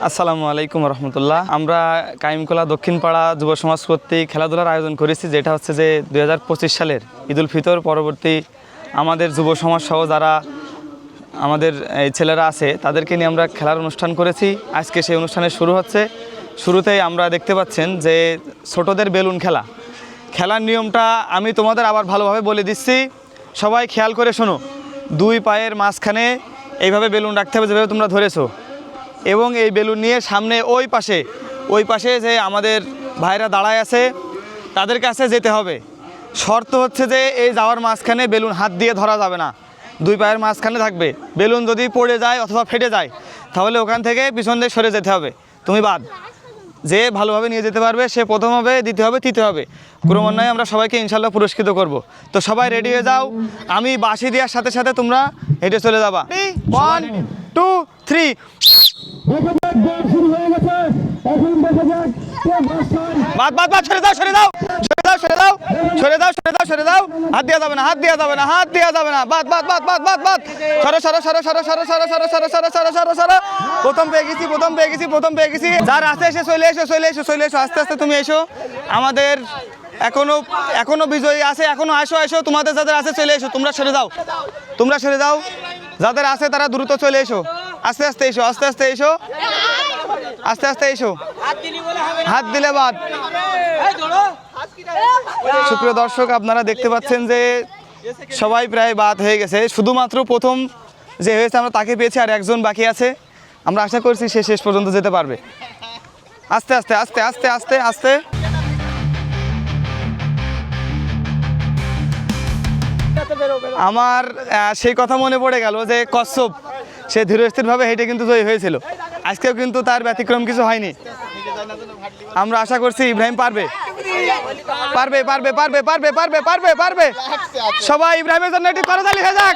আসসালামু আলাইকুম রহমতুল্লাহ। আমরা কাইমকোলা দক্ষিণপাড়া যুব সমাজ কর্তৃক খেলাধুলার আয়োজন করেছি, যেটা হচ্ছে যে 2025 সালের ঈদুল ফিতর পরবর্তী আমাদের যুব সমাজ সহ যারা আমাদের এই ছেলেরা আছে তাদেরকে নিয়ে আমরা খেলার অনুষ্ঠান করেছি। আজকে সেই অনুষ্ঠানের শুরু হচ্ছে। শুরুতেই আমরা দেখতে পাচ্ছেন যে ছোটদের বেলুন খেলার নিয়মটা আমি তোমাদের আবার ভালোভাবে বলে দিচ্ছি, সবাই খেয়াল করে শোনো। দুই পায়ের মাঝখানে এইভাবে বেলুন রাখতে হবে যেভাবে তোমরা ধরেছো, এবং এই বেলুন নিয়ে সামনে ওই পাশে যে আমাদের ভাইরা দাঁড়ায় আছে তাদের কাছে যেতে হবে। শর্ত হচ্ছে যে এই যাওয়ার মাঝখানে বেলুন হাত দিয়ে ধরা যাবে না, দুই পায়ের মাঝখানে থাকবে। বেলুন যদি পড়ে যায় অথবা ফেটে যায় তাহলে ওখান থেকে পিছন দিয়ে সরে যেতে হবে, তুমি বাদ। যে ভালোভাবে নিয়ে যেতে পারবে সে প্রথম হবে, দ্বিতীয় হবে, তৃতীয় হবে। ক্রমান্বয়ে আমরা সবাইকে ইনশাল্লাহ পুরস্কৃত করব। তো সবাই রেডি হয়ে যাও, আমি বাঁশি দেওয়ার সাথে সাথে তোমরা হেঁটে চলে যাবা। 1 2 3। হাত দেওয়া যাবে না। প্রথম পেয়ে গেছি। যার আছে এসে চলে এসো। আস্তে আস্তে তুমি এসো। আমাদের এখনো বিজয়ী আছে, এখনো আসো। তোমাদের যাদের আছে চলে এসো। তোমরা সরে যাও। যাদের আছে তারা দ্রুত চলে এসো। আস্তে আস্তে এসো। হাত দিলে বাদ। সুপ্রিয় দর্শক, আপনারা দেখতে পাচ্ছেন যে সবাই প্রায় বাদ হয়ে গেছে। শুধুমাত্র প্রথম যে হয়েছে আমরা তাকে পেয়েছি, আর একজন বাকি আছে। আমরা আশা করছি সে শেষ পর্যন্ত যেতে পারবে। আস্তে। আমার সেই কথা মনে পড়ে গেল যে কচ্ছপ সে ধীরস্থিরভাবে হেঁটে কিন্তু জয়ী হয়েছিল। আজকেও কিন্তু তার ব্যতিক্রম কিছু হয়নি। আমরা আশা করছি ইব্রাহিম পারবে। সবাই ইব্রাহিমের জন্য একটি করতালি হয়ে যাক।